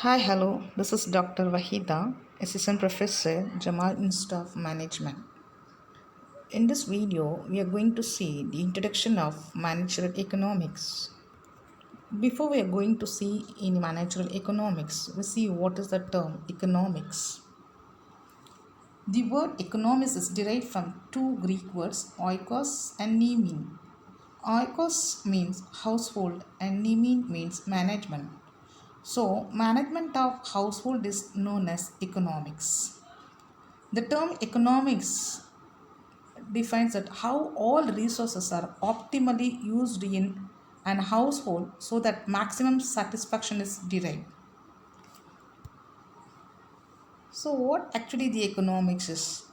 Hi, hello. This is Dr. Wahida, Assistant Professor, Jamal Institute of Management. In this video, we are going to see the introduction of managerial economics. Before we are going to see in managerial economics, we see what is the term economics. The word economics is derived from two Greek words, oikos and nemin. Oikos means household and nemin means management. So, management of household is known as economics. The term economics defines that how all resources are optimally used in an household so that maximum satisfaction is derived. So, what actually the economics is?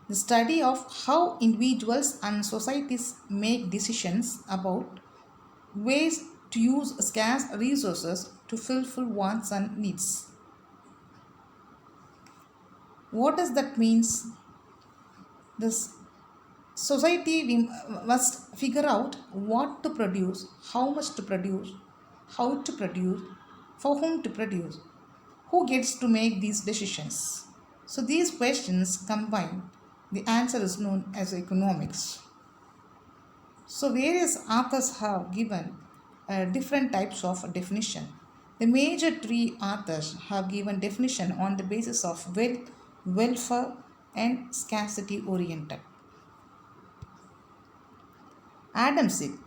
The study of how individuals and societies make decisions about ways to use scarce resources to fulfill wants and needs. What does that means? This society we must figure out what to produce, how much to produce, how to produce, for whom to produce, who gets to make these decisions. So these questions combined, the answer is known as economics. So various authors have given different types of definition. The major three authors have given definition on the basis of wealth, welfare, and scarcity oriented. Adam Smith,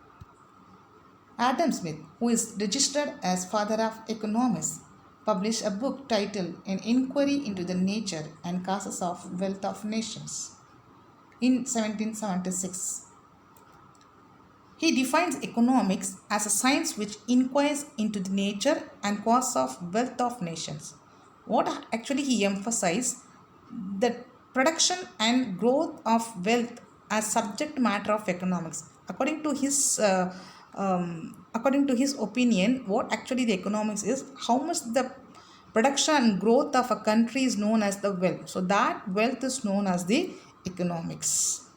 Adam Smith, who is registered as father of economics, published a book titled An Inquiry into the Nature and Causes of Wealth of Nations in 1776. He defines economics as a science which inquires into the nature and cause of wealth of nations. What actually he emphasized that production and growth of wealth as subject matter of economics. According to his opinion, what actually the economics is, how much the production and growth of a country is known as the wealth. So that wealth is known as the economics.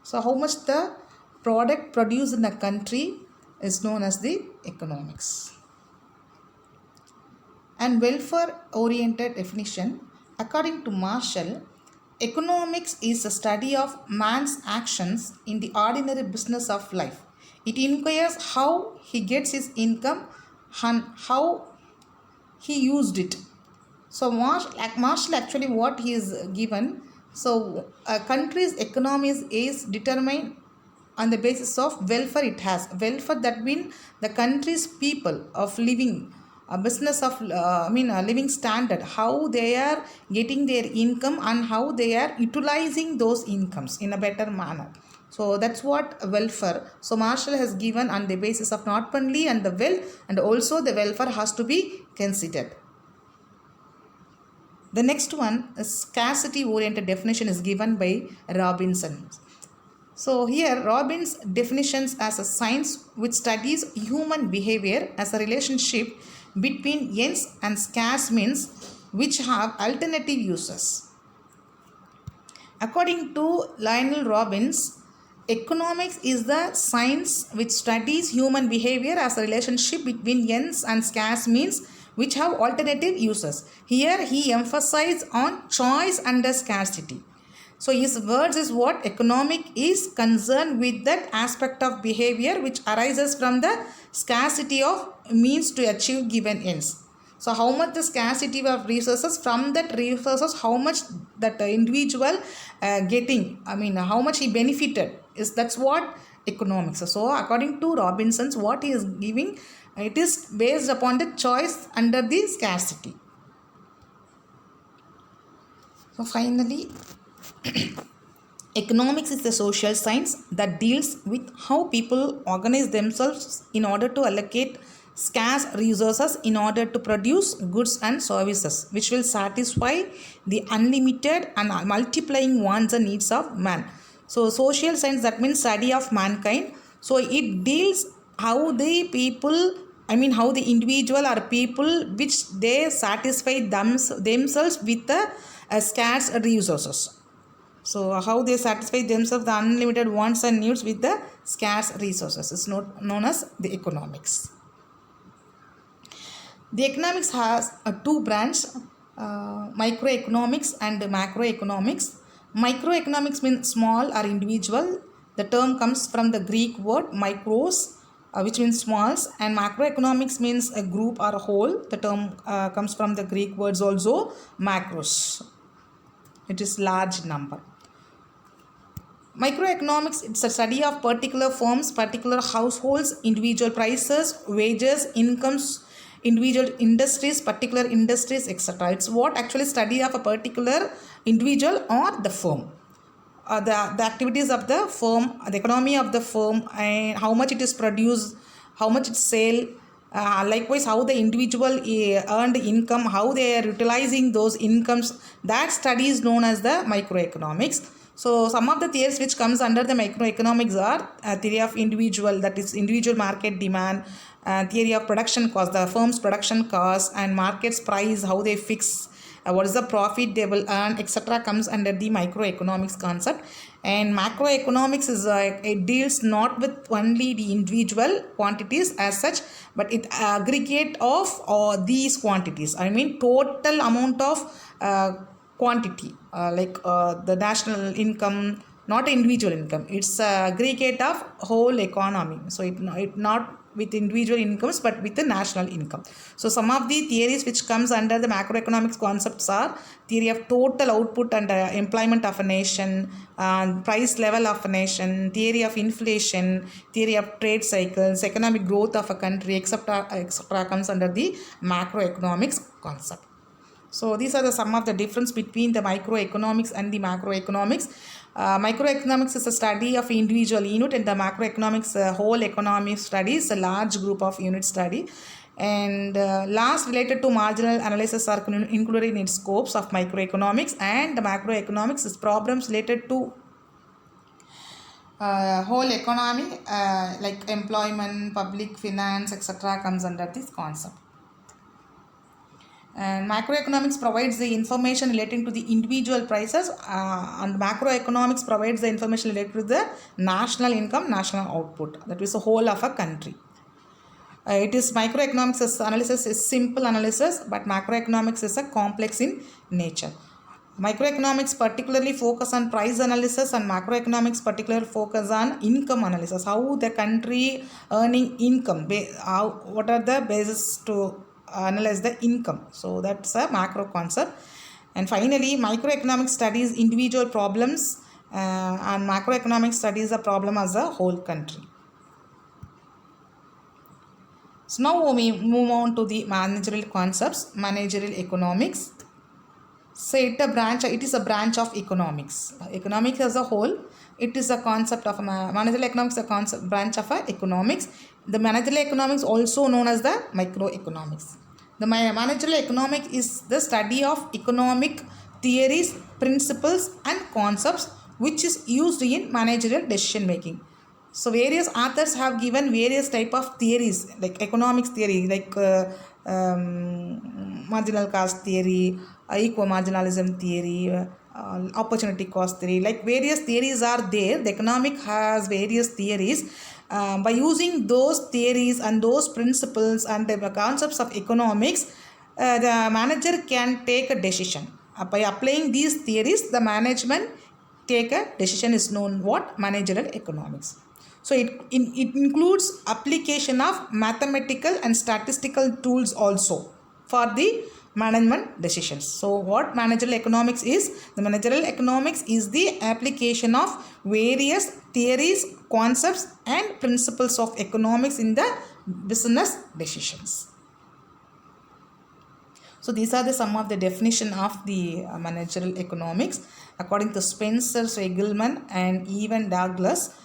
So how much the product produced in a country is known as the economics. And welfare oriented definition, according to Marshall, economics is a study of man's actions in the ordinary business of life. It inquires how he gets his income and how he used it. So Marshall actually what he is given. So a country's economy is determined on the basis of welfare it has. Welfare, that means the country's people of living a business of a living standard, how they are getting their income and how they are utilizing those incomes in a better manner. So that's what welfare. So Marshall has given on the basis of not only and the wealth and also the welfare has to be considered. The next one, a scarcity oriented definition, is given by Robinson. So here Robbins definitions as a science which studies human behavior as a relationship between ends and scarce means which have alternative uses. According to Lionel Robbins, economics is the science which studies human behavior as a relationship between ends and scarce means which have alternative uses. Here he emphasizes on choice under scarcity. So his words is what economic is concerned with that aspect of behavior which arises from the scarcity of means to achieve given ends. So how much the scarcity of resources, from that resources how much that individual how much he benefited is, that's what economics. So according to Robinson's what he is giving, it is based upon the choice under the scarcity. So finally, economics is the social science that deals with how people organize themselves in order to allocate scarce resources in order to produce goods and services which will satisfy the unlimited and multiplying wants and needs of man. So social science, that means study of mankind. So it deals how the people, how the individual or people which they satisfy themselves with the scarce resources. So how they satisfy themselves the unlimited wants and needs with the scarce resources is known as the economics. The economics has two branches, microeconomics and macroeconomics. Microeconomics means small or individual. The term comes from the Greek word micros, which means smalls, and macroeconomics means a group or a whole. The term comes from the Greek words also macros. It is large number. Microeconomics, it's a study of particular firms, particular households, individual prices, wages, incomes, individual industries, particular industries, etc. It's what actually study of a particular individual or the firm. The activities of the firm, the economy of the firm, and how much it is produced, how much it's sale, likewise how the individual earned income, how they are utilizing those incomes. That study is known as the microeconomics. So some of the theories which comes under the microeconomics are theory of individual, that is individual market demand, theory of production cost, the firm's production cost and market's price, how they fix, what is the profit they will earn, etc. comes under the microeconomics concept. And macroeconomics is it deals not with only the individual quantities as such, but it aggregate of these quantities. I mean total amount of quantity, the national income, not individual income. It's aggregate of whole economy. So it not with individual incomes but with the national income. So some of the theories which comes under the macroeconomics concepts are theory of total output and employment of a nation, price level of a nation, theory of inflation, theory of trade cycles, economic growth of a country, etc. comes under the macroeconomics concept. So these are some of the difference between the microeconomics and the macroeconomics. Microeconomics is a study of individual unit, and the macroeconomics whole economic study is a large group of unit study. And last, related to marginal analysis are included in its scopes of microeconomics, and the macroeconomics is problems related to whole economy, like employment, public finance, etc. comes under this concept. And macroeconomics provides the information relating to the individual prices, and macroeconomics provides the information related to the national income, national output, that is the whole of a country. It is microeconomics analysis is simple analysis, but macroeconomics is a complex in nature. Microeconomics particularly focus on price analysis, and macroeconomics particularly focus on income analysis, how the country earning income, what are the basis to analyze the income. So that's a macro concept. And finally, microeconomics studies individual problems, and macroeconomics studies a problem as a whole country. So now we move on to the managerial concepts. Managerial economics. So it is a branch of economics. Economics as a whole, it is a concept of managerial economics, a concept branch of economics. The managerial economics also known as the microeconomics. The managerial economics is the study of economic theories, principles and concepts which is used in managerial decision making. So various authors have given various type of theories, like economics theory, like marginal cost theory, eco-marginalism theory, opportunity cost theory, like various theories are there. The economic has various theories. By using those theories and those principles and the concepts of economics, the manager can take a decision. By applying these theories, the management take a decision is known what managerial economics. So it includes application of mathematical and statistical tools also for the management decisions. So what managerial economics is? The managerial economics is the application of various theories, concepts and principles of economics in the business decisions. So these are some of the definition of the managerial economics. According to Spencer, Segelman and Evan Douglas,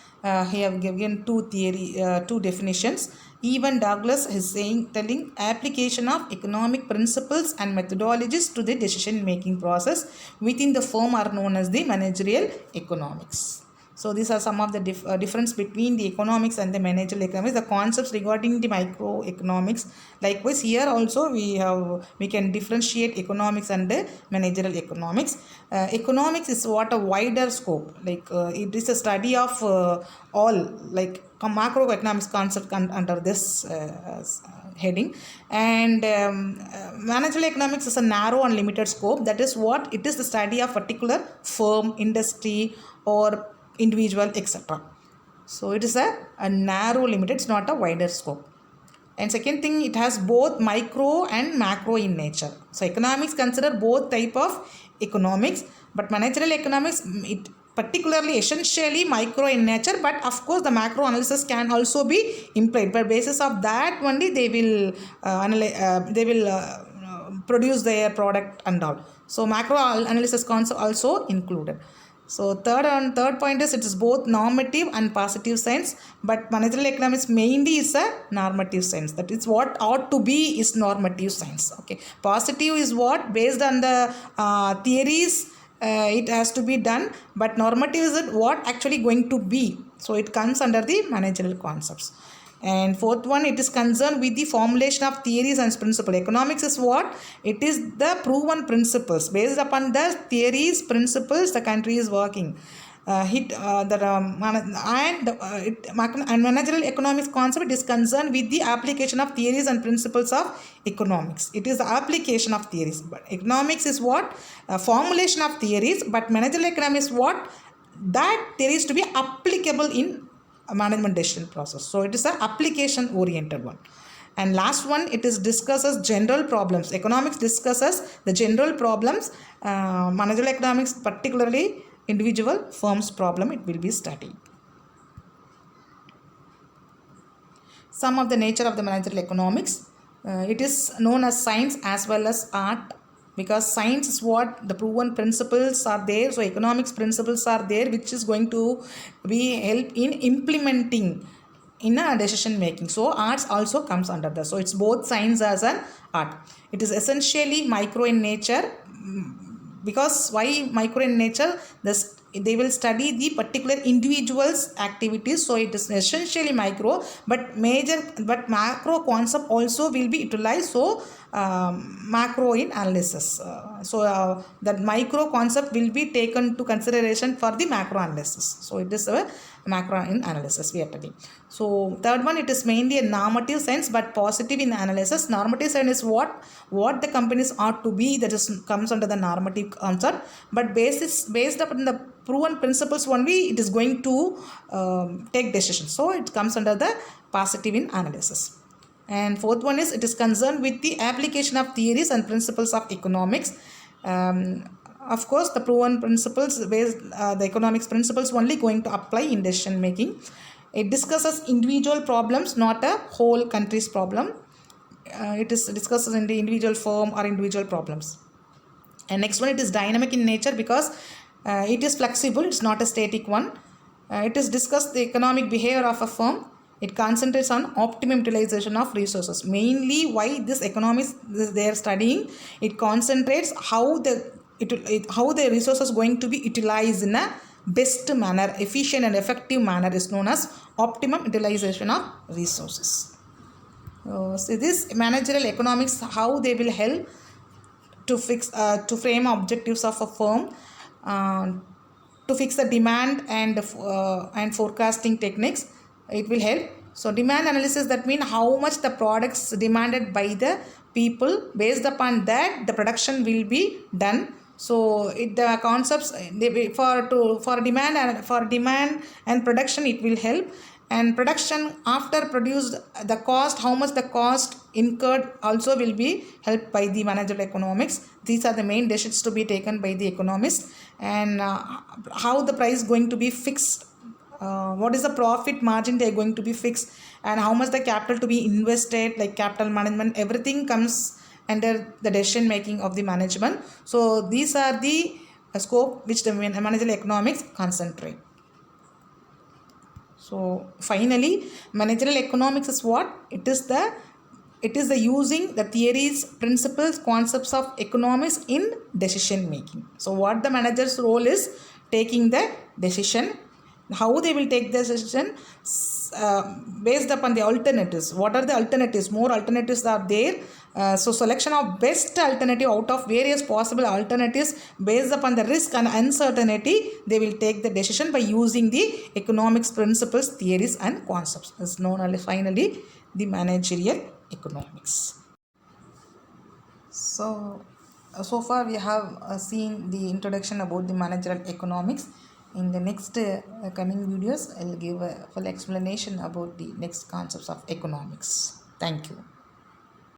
he have given two definitions. Evan Douglas is telling application of economic principles and methodologies to the decision making process within the firm are known as the managerial economics. So these are some of the difference between the economics and the managerial economics, the concepts regarding the microeconomics. Likewise, here also we can differentiate economics and the managerial economics. Economics is what a wider scope, like it is a study of all, like macroeconomics concept under this heading. And managerial economics is a narrow and limited scope. That is what it is, the study of particular firm, industry, or individual, etc. So it is a narrow limit, it's not a wider scope. And second thing, it has both micro and macro in nature. So economics consider both type of economics, but managerial economics, it particularly essentially micro in nature, but of course the macro analysis can also be implied. By basis of that only they will produce their product and all. So macro analysis concept also included. So third point is, it is both normative and positive science, but managerial economics mainly is a normative science. That is what ought to be is normative science. Okay, positive is what based on the theories it has to be done, but normative is what actually going to be. So it comes under the managerial concepts. And fourth one, it is concerned with the formulation of theories and principles. Economics is what? It is the proven principles. Based upon the theories, principles, the country is working. And managerial economics concept, it is concerned with the application of theories and principles of economics. It is the application of theories. But economics is what? Formulation of theories. But managerial economics is what? That theories to be applicable in a management decision process. So it is an application oriented one. And last one, it is discusses general problems. Economics discusses the general problems. Managerial economics particularly individual firms problem it will be studied. Some of the nature of the managerial economics. It is known as science as well as art, because science is what the proven principles are there. So economics principles are there, which is going to be help in implementing in a decision making. So arts also comes under this. So it's both science as an art. It is essentially micro in nature. Because why micro in nature? They will study the particular individual's activities. So it is essentially micro, but macro concept also will be utilized. So macro in analysis. That micro concept will be taken to consideration for the macro analysis. So it is a macro in analysis we are studying. So third one, it is mainly a normative science but positive in analysis. Normative science is what the companies ought to be, that is comes under the normative concept, but based upon the proven principles only it is going to take decisions. So it comes under the positive in analysis. And fourth one is, it is concerned with the application of theories and principles of economics. Of course, the proven principles based the economics principles only going to apply in decision making. It discusses individual problems, not a whole country's problem. It is discusses in the individual firm or individual problems. And next one, it is dynamic in nature because it is flexible. It's not a static one. It is discussed the economic behavior of a firm. It concentrates on optimum utilization of resources. Mainly why this economics they are studying, it concentrates how the resources going to be utilized in a best manner, efficient and effective manner is known as optimum utilization of resources. So this managerial economics, how they will help to frame objectives of a firm, to fix the demand and forecasting techniques. It will help. So demand analysis, that means how much the products demanded by the people. Based upon that, the production will be done. So the concepts for demand and production it will help. And production after produced, the cost, how much the cost incurred also will be helped by the managerial economics. These are the main decisions to be taken by the economists. And how the price going to be fixed. What is the profit margin they are going to be fixed, and how much the capital to be invested, like capital management, everything comes under the decision making of the management. So these are the scope which the managerial economics concentrate. So finally, managerial economics is what? It is the using the theories, principles, concepts of economics in decision making. So what the manager's role is, taking the decision. How they will take the decision, based upon the alternatives. What are the alternatives? More alternatives are there. So selection of best alternative out of various possible alternatives based upon the risk and uncertainty, they will take the decision by using the economics principles, theories and concepts. Is known as finally the managerial economics. So far we have seen the introduction about the managerial economics. In the next coming videos, I will give a full explanation about the next concepts of economics. Thank you.